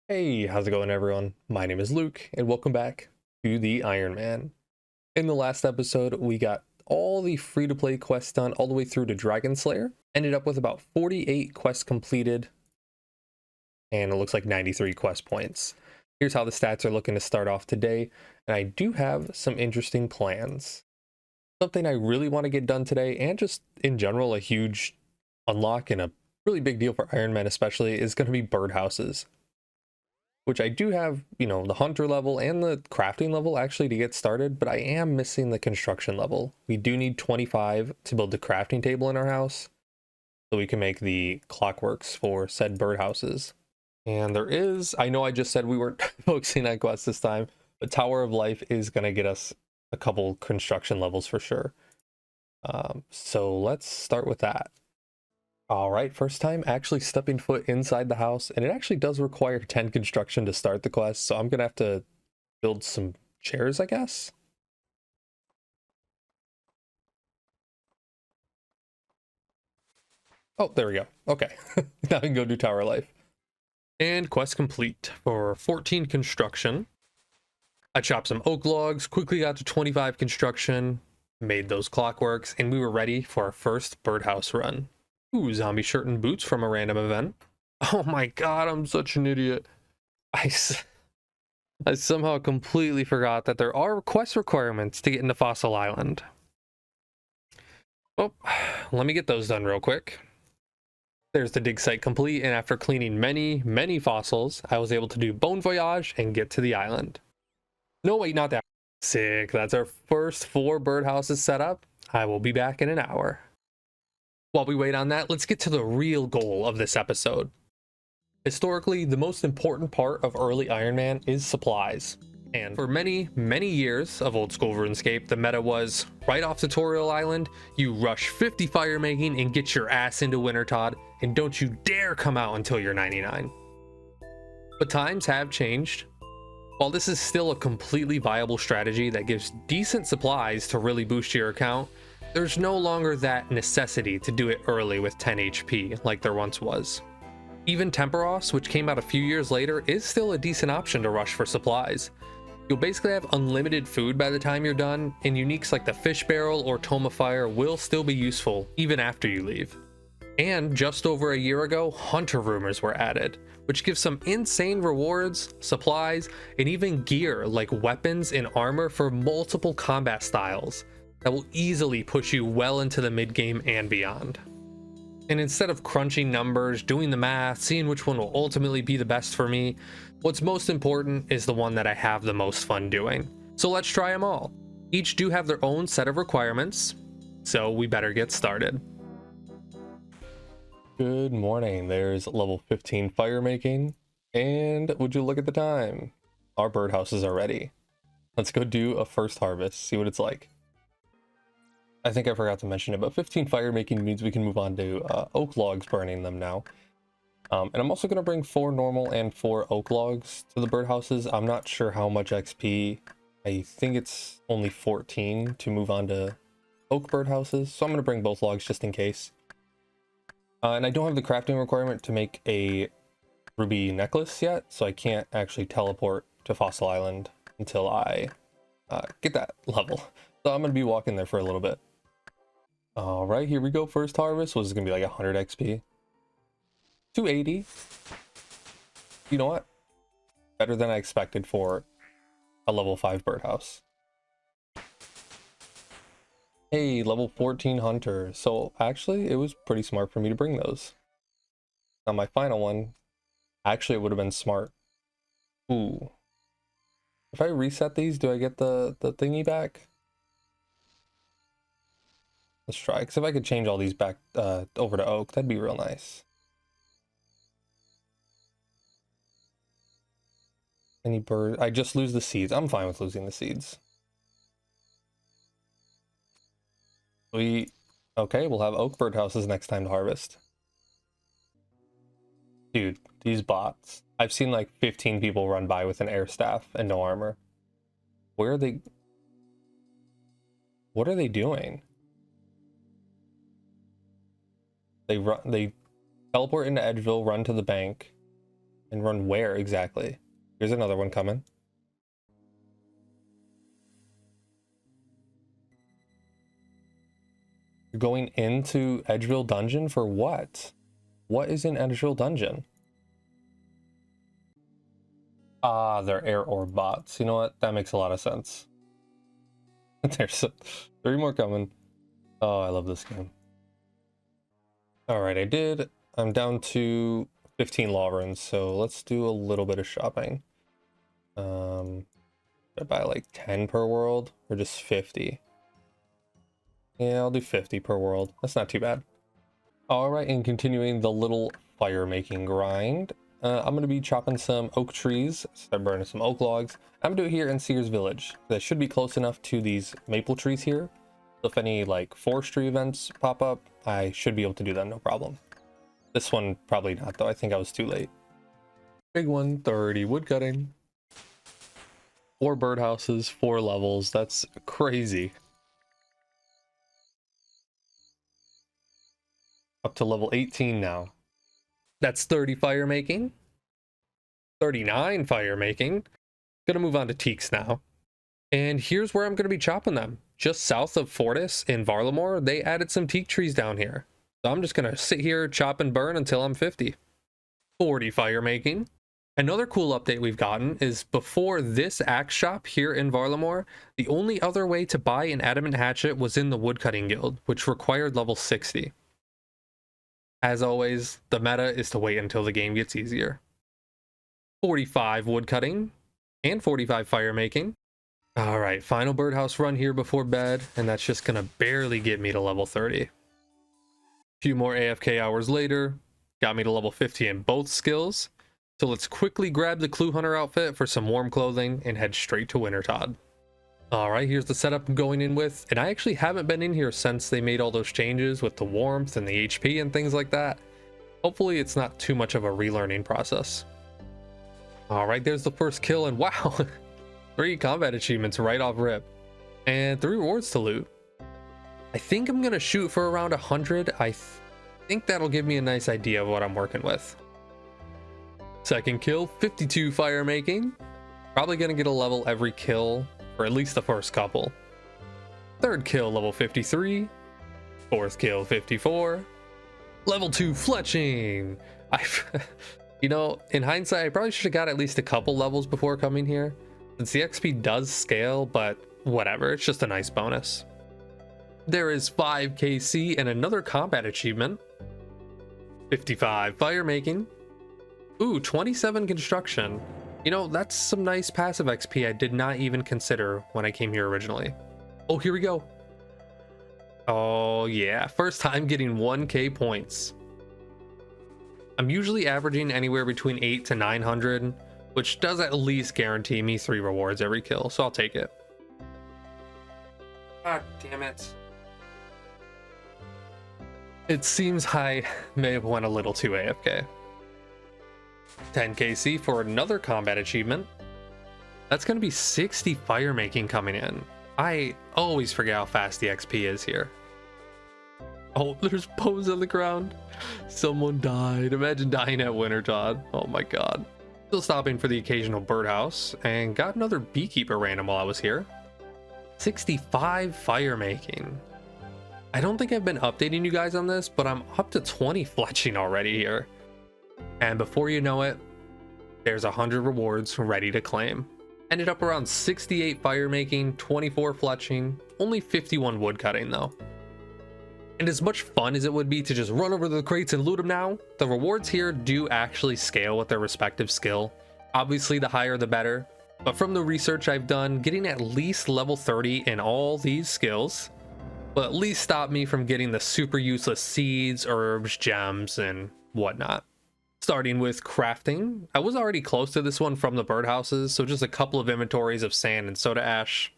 Hey, how's it going, everyone? My name is Luke, and welcome back to the Ironman. In the last episode, we got all the free-to-play quests done all the way through to Dragon Slayer. Ended up with about 48 quests completed, and it looks like 93 quest points. Here's how the stats are looking to start off today, and I do have some interesting plans. Something I really want to get done today, and just in general, a huge unlock and a really big deal for Ironman especially, is going to be birdhouses. Which I do have, the hunter level and the crafting level actually to get started, but I am missing the construction level. We do need 25 to build the crafting table in our house, so we can make the clockworks for said birdhouses. And there is, I know I just said we weren't focusing on quests this time, but Tower of Life is going to get us a couple construction levels for sure. So let's start with that. All right, first time actually stepping foot inside the house, and it actually does require 10 construction to start the quest, so I'm gonna have to build some chairs, I guess. Oh, there we go. Okay, now we can go do Tower Life. And quest complete for 14 construction. I chopped some oak logs, quickly got to 25 construction, made those clockworks, and we were ready for our first birdhouse run. Ooh, zombie shirt and boots from a random event. Oh my god, I'm such an idiot. I somehow completely forgot that there are quest requirements to get into Fossil Island. Oh, let me get those done real quick. There's the dig site complete, and after cleaning many fossils, I was able to do Bon Voyage and get to the island. No, wait, not that. Sick, that's our first 4 birdhouses set up. I will be back in an hour. While we wait on that, let's get to the real goal of this episode. Historically, the most important part of early Ironman is supplies. And for many years of Old School Runescape, the meta was, right off Tutorial Island, you rush 50 fire making and get your ass into Wintertodt, and don't you dare come out until you're 99. But times have changed. While this is still a completely viable strategy that gives decent supplies to really boost your account, there's no longer that necessity to do it early with 10 HP like there once was. Even Temperos, which came out a few years later, is still a decent option to rush for supplies. You'll basically have unlimited food by the time you're done, and uniques like the fish barrel or Toma Fire will still be useful even after you leave. And just over a year ago, hunter rumors were added, which gives some insane rewards, supplies, and even gear like weapons and armor for multiple combat styles that will easily push you well into the mid-game and beyond. And instead of crunching numbers, doing the math, seeing which one will ultimately be the best for me, what's most important is the one that I have the most fun doing. So let's try them all. Each do have their own set of requirements, so we better get started. Good morning, there's level 15 fire making, and would you look at the time? Our birdhouses are ready. Let's go do a first harvest, see what it's like. I think I forgot to mention it, but 15 fire making means we can move on to oak logs, burning them now. And I'm also going to bring 4 normal and 4 oak logs to the birdhouses. I'm not sure how much XP. I think it's only 14 to move on to oak birdhouses, so I'm going to bring both logs just in case. And I don't have the crafting requirement to make a ruby necklace yet, so I can't actually teleport to Fossil Island until I get that level. So I'm going to be walking there for a little bit. All right, here we go. First harvest was going to be like 100 XP. 280. You know what? Better than I expected for a level 5 birdhouse. Hey, level 14 hunter. So actually, it was pretty smart for me to bring those. Now my final one, actually it would have been smart. Ooh. If I reset these, do I get the thingy back? Let's try, because if I could change all these back over to oak, that'd be real nice. Any bird? I just lose the seeds. I'm fine with losing the seeds. Okay, we'll have oak birdhouses next time to harvest. Dude, these bots. I've seen like 15 people run by with an air staff and no armor. Where are they? What are they doing? They teleport into Edgeville, run to the bank, And run where exactly? Here's another one coming. You're going into Edgeville Dungeon for what? What is in Edgeville Dungeon? Ah, they're air orb bots. You know what? That makes a lot of sense. There's 3 more coming. Oh, I love this game. All right, I'm down to 15 law runes, so let's do a little bit of shopping. I buy like 10 per world or just 50? Yeah, I'll do 50 per world. That's not too bad. All right, and continuing the little fire making grind. I'm going to be chopping some oak trees, start burning some oak logs. I'm going to do it here in Sears Village. That should be close enough to these maple trees here. So if any like forestry events pop up, I should be able to do that, no problem. This one, probably not though. I think I was too late. Big one, 30 wood cutting. 4 birdhouses, 4 levels. That's crazy. Up to level 18 now. That's 30 fire making. 39 fire making. Gonna move on to teaks now. And here's where I'm gonna be chopping them. Just south of Fortis in Varlamore, they added some teak trees down here. So I'm just gonna sit here, chop and burn until I'm 50. 40 fire making. Another cool update we've gotten is before this axe shop here in Varlamore, the only other way to buy an adamant hatchet was in the woodcutting guild, which required level 60. As always, the meta is to wait until the game gets easier. 45 woodcutting and 45 fire making. All right, final birdhouse run here before bed, and that's just gonna barely get me to level 30. A few more AFK hours later, got me to level 50 in both skills. So let's quickly grab the Clue Hunter outfit for some warm clothing and head straight to Wintertodt. All right, here's the setup I'm going in with, and I actually haven't been in here since they made all those changes with the warmth and the HP and things like that. Hopefully it's not too much of a relearning process. All right, there's the first kill, and wow, 3 combat achievements right off rip, and 3 rewards to loot. I think I'm gonna shoot for around 100. I think that'll give me a nice idea of what I'm working with. Second kill, 52 fire making. Probably gonna get a level every kill, or at least the first couple. Third kill, level 53. Fourth kill, 54. Level 2 fletching. You know, in hindsight, I probably should have got at least a couple levels before coming here, since the XP does scale, but whatever, it's just a nice bonus. There is 5 KC and another combat achievement. 55 fire making. Ooh, 27 construction. You know, that's some nice passive XP I did not even consider when I came here originally. Oh, here we go. Oh yeah, first time getting 1k points. I'm usually averaging anywhere between 8 to 900, which does at least guarantee me 3 rewards every kill, so I'll take it. God damn it. It seems I may have went a little too AFK. 10 KC for another combat achievement. That's going to be 60 fire making coming in. I always forget how fast the XP is here. Oh, there's bones on the ground. Someone died. Imagine dying at Wintertodt. Oh my god. Still stopping for the occasional birdhouse, and got another beekeeper random while I was here. 65 fire making. I don't think I've been updating you guys on this, but I'm up to 20 fletching already here. And before you know it, there's 100 rewards ready to claim. Ended up around 68 fire making, 24 fletching, only 51 wood cutting though. And as much fun as it would be to just run over the crates and loot them now, the rewards here do actually scale with their respective skill. Obviously the higher the better, but from the research I've done, getting at least level 30 in all these skills will at least stop me from getting the super useless seeds, herbs, gems, and whatnot. Starting with crafting, I was already close to this one from the birdhouses, so just a couple of inventories of sand and soda ash,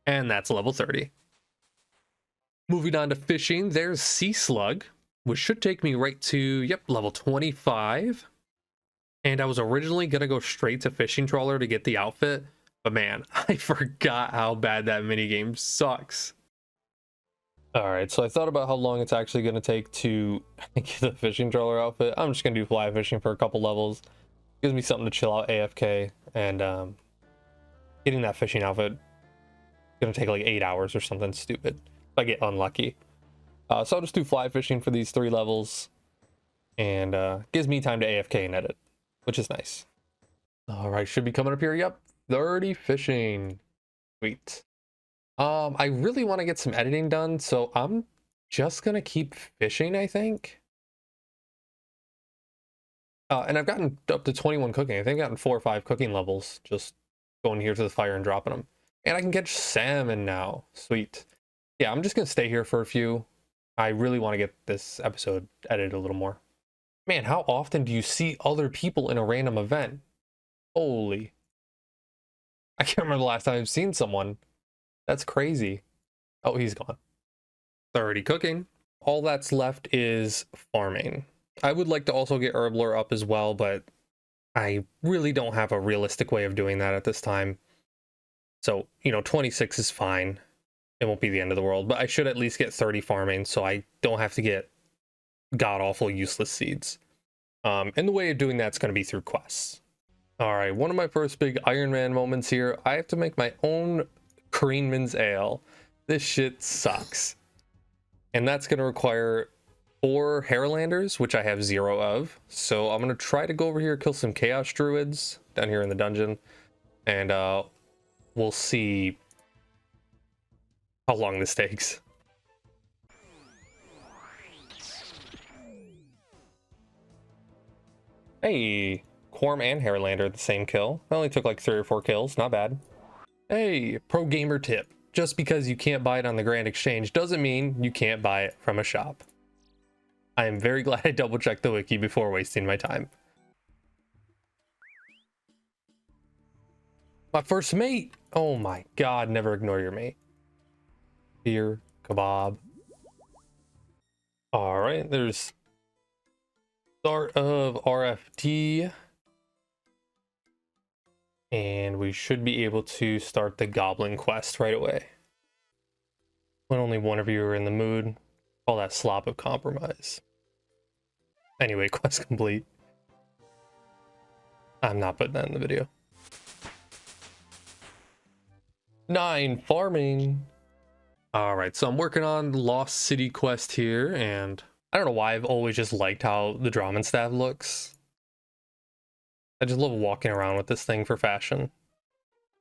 and that's level 30. Moving on to fishing, there's Sea Slug, which should take me right to, yep, level 25. And I was originally going to go straight to Fishing Trawler to get the outfit, but man, I forgot how bad that minigame sucks. Alright, so I thought about how long it's actually going to take to get the Fishing Trawler outfit. I'm just going to do fly fishing for a couple levels. Gives me something to chill out AFK, and getting that fishing outfit gonna take like 8 hours or something stupid if I get unlucky. So I'll just do fly fishing for these 3 levels, and gives me time to AFK and edit, which is nice. All right, should be coming up here. Yep, 30 fishing. Sweet. I really want to get some editing done, so I'm just gonna keep fishing, I think. And I've gotten up to 21 cooking. I think I've gotten 4 or 5 cooking levels just going here to the fire and dropping them. And I can catch salmon now. Sweet. Yeah, I'm just gonna stay here for a few. I really want to get this episode edited a little more. Man, how often do you see other people in a random event? Holy. I can't remember the last time I've seen someone. That's crazy. Oh, he's gone. 30 cooking. All that's left is farming. I would like to also get herb lore up as well, but I really don't have a realistic way of doing that at this time. So, 26 is fine. It won't be the end of the world, but I should at least get 30 farming so I don't have to get god-awful useless seeds. And the way of doing that's going to be through quests. All right, one of my first big Ironman moments here. I have to make my own Koreanman's Ale. This shit sucks. And that's going to require 4 Harrowlanders, which I have 0 of. So I'm going to try to go over here, kill some Chaos Druids down here in the dungeon. And we'll see how long this takes. Hey, Quorum and Harrowlander the same kill. I only took like 3 or 4 kills, not bad. Hey, pro gamer tip. Just because you can't buy it on the Grand Exchange doesn't mean you can't buy it from a shop. I am very glad I double checked the wiki before wasting my time. My first mate! Oh my god, never ignore your mate. Beer, kebab. Alright, there's start of RFD. And we should be able to start the Goblin quest right away. When only one of you are in the mood, call that slop of compromise. Anyway, quest complete. I'm not putting that in the video. 9 farming. Alright, so I'm working on Lost City quest here, and I don't know why I've always just liked how the Drum and Staff looks. I just love walking around with this thing for fashion.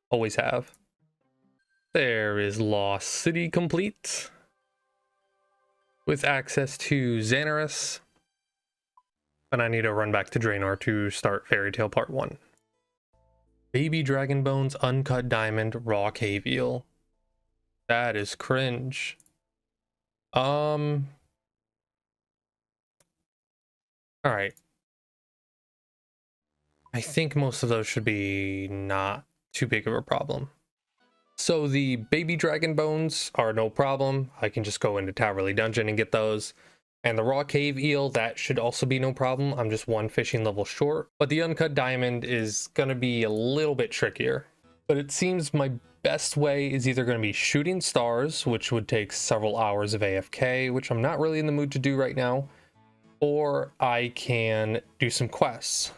Always have. There is Lost City complete. With access to Xanaris. And I need to run back to Draenor to start Fairy Tale Part 1. Baby Dragon Bones, Uncut Diamond, Raw Cave Eel. That is cringe. Alright. I think most of those should be not too big of a problem. So the baby dragon bones are no problem. I can just go into Towerley Dungeon and get those. And the raw cave eel, that should also be no problem. I'm just 1 fishing level short. But the uncut diamond is going to be a little bit trickier. But it seems my best way is either going to be shooting stars, which would take several hours of AFK, which I'm not really in the mood to do right now. Or I can do some quests.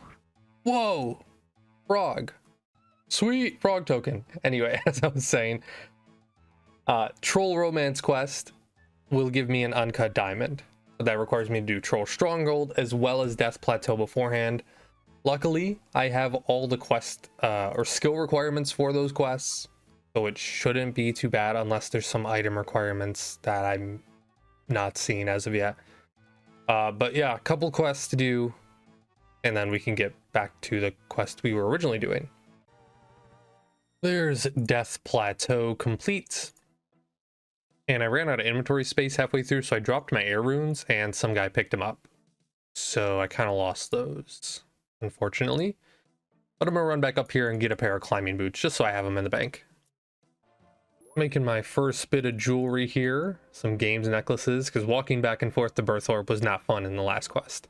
Whoa, frog. Sweet frog token. Anyway, as I was saying, Troll Romance quest will give me an uncut diamond. That requires me to do Troll Stronghold as well as Death Plateau beforehand. Luckily, I have all the quest or skill requirements for those quests, so it shouldn't be too bad unless there's some item requirements that I'm not seeing as of yet. But yeah, a couple quests to do, and then we can get back to the quest we were originally doing. There's Death Plateau complete. And I ran out of inventory space halfway through, so I dropped my air runes and some guy picked them up. So I kind of lost those, unfortunately. But I'm gonna run back up here and get a pair of climbing boots just so I have them in the bank. Making my first bit of jewelry here, some games necklaces, because walking back and forth to Berthorpe was not fun in the last quest.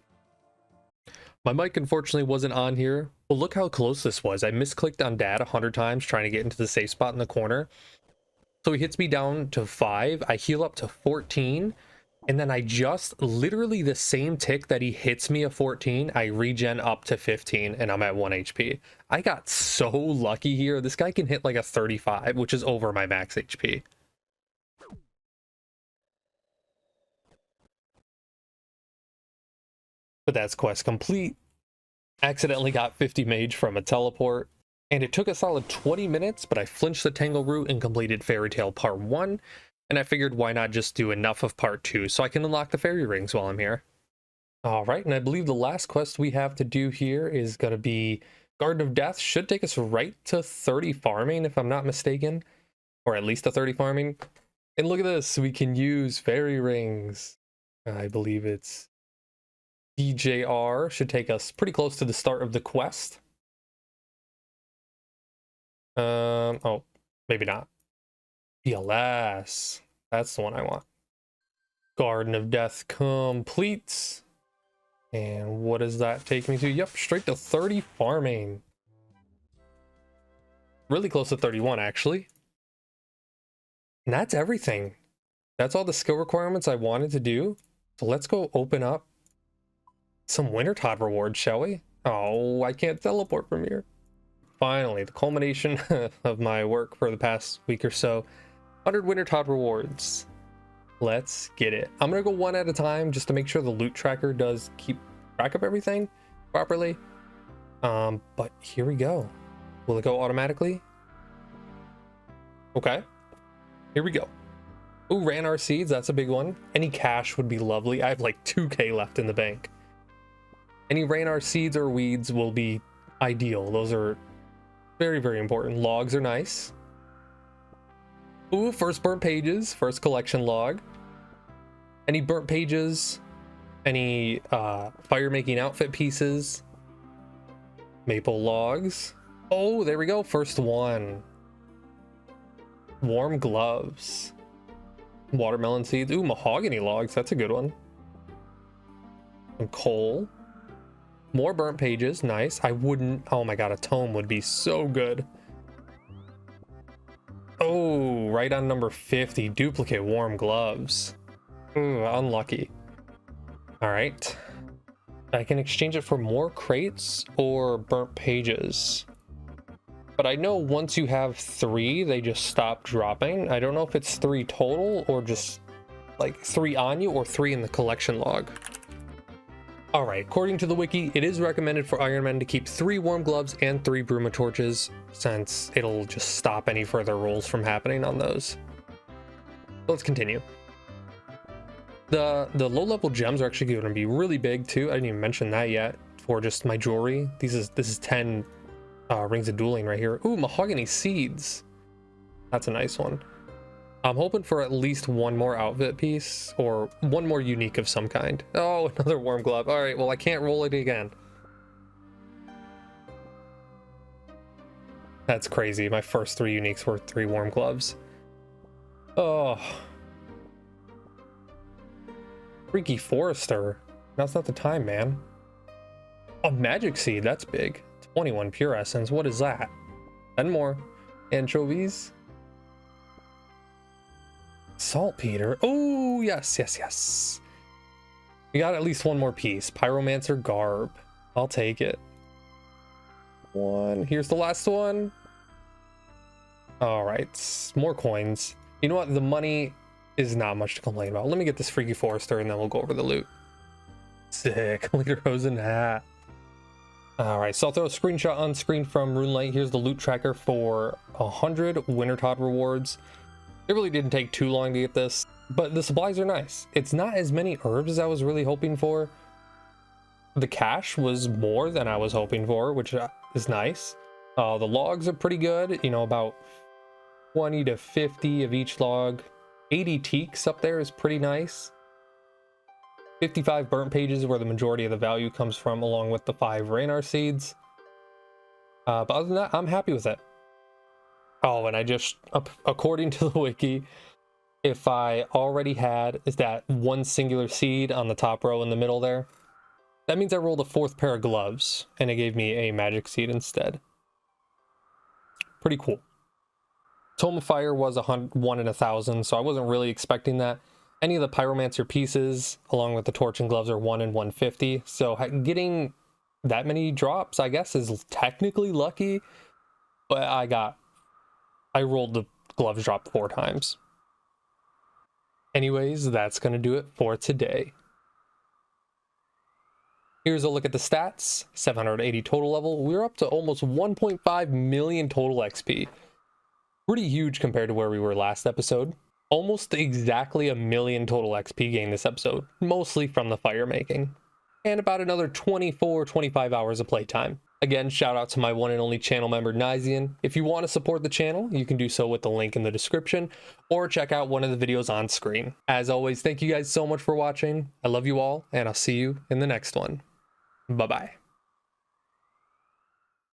My mic unfortunately wasn't on here, but look how close this was. I misclicked on dad 100 times trying to get into the safe spot in the corner. So he hits me down to 5, I heal up to 14, And then I just literally the same tick that he hits me a 14, I regen up to 15 and I'm at 1 HP. I got so lucky here. This guy can hit like a 35, which is over my max HP. But that's quest complete. Accidentally got 50 mage from a teleport. And it took a solid 20 minutes, but I flinched the Tangle route and completed Fairy Tale Part 1. And I figured why not just do enough of Part 2 so I can unlock the fairy rings while I'm here. Alright, and I believe the last quest we have to do here is going to be Garden of Death. Should take us right to 30 farming if I'm not mistaken. Or at least a 30 farming. And look at this, we can use fairy rings. I believe it's DJR. Should take us pretty close to the start of the quest. Oh, maybe not. PLS. That's the one I want. Garden of Death complete. And what does that take me to? Yep, straight to 30 farming. Really close to 31, actually. And that's everything. That's all the skill requirements I wanted to do. So let's go open up some Wintertodt rewards, shall we? Oh, I can't teleport from here. Finally, the culmination of my work for the past week or so. 100 Wintertodt rewards. Let's get it. I'm gonna go one at a time just to make sure the loot tracker does keep track of everything properly. But here we go. Will it go automatically? Okay. Here we go. Ooh, Ranar seeds, that's a big one. Any cash would be lovely. I have like 2k left in the bank. Any Ranar seeds or weeds will be ideal. Those are very, very important. Logs are nice. Ooh, first burnt pages, first collection log. Any burnt pages, any fire making outfit pieces, maple logs. Oh, there we go, first one. Warm gloves. Watermelon seeds. Ooh, mahogany logs, that's a good one. Some coal. More burnt pages, nice. I wouldn't, oh my god, a tome would be so good. Oh, right on number 50, duplicate warm gloves. Ooh, unlucky. All right. I can exchange it for more crates or burnt pages. But I know once you have 3, they just stop dropping. I don't know if it's 3 total or just like 3 on you or 3 in the collection log. All right, according to the wiki, it is recommended for Ironman to keep 3 warm gloves and 3 bruma torches, since it'll just stop any further rolls from happening on those. Let's continue. The low-level gems are actually going to be really big too. I didn't even mention that yet for just my jewelry. This is 10 rings of dueling right here. Ooh, mahogany seeds. That's a nice one. I'm hoping for at least one more outfit piece or one more unique of some kind. Oh, another warm glove. All right, well, I can't roll it again. That's crazy. My first 3 uniques were 3 warm gloves. Oh. Freaky Forester. Now's not the time, man. A magic seed. That's big. 21 pure essence. What is that? 10 more. Anchovies. Saltpeter. Oh, yes, yes, yes. We got at least one more piece. Pyromancer garb. I'll take it. One. Here's the last one. All right. More coins. You know what? The money is not much to complain about. Let me get this Freaky Forester and then we'll go over the loot. Sick. Lederhosen hat. All right. So I'll throw a screenshot on screen from RuneLite. Here's the loot tracker for 100 Wintertodt rewards. It really didn't take too long to get this, but the supplies are nice. It's not as many herbs as I was really hoping for. The cash was more than I was hoping for, which is nice. The logs are pretty good, you know, about 20 to 50 of each log. 80 teaks up there is pretty nice. 55 burnt pages where the majority of the value comes from, along with the 5 Ranar seeds. But other than that, I'm happy with it. Oh, and I just, according to the wiki, if I already had is that one singular seed on the top row in the middle there, that means I rolled a 4th pair of gloves and it gave me a magic seed instead. Pretty cool. Tome of Fire was 1 in 1,000, so I wasn't really expecting that. Any of the pyromancer pieces along with the torch and gloves are 1 in 150, so getting that many drops I guess is technically lucky, but I rolled the gloves drop 4 times. Anyways, that's gonna do it for today. Here's a look at the stats. 780 total level. We're up to almost 1.5 million total XP. Pretty huge compared to where we were last episode. Almost exactly 1 million total XP gained this episode, mostly from the fire making. And about another 24-25 hours of playtime. Again, shout out to my one and only channel member Nizian. If you want to support the channel, you can do so with the link in the description, or check out one of the videos on screen. As always, thank you guys so much for watching. I love you all, and I'll see you in the next one. Bye-bye.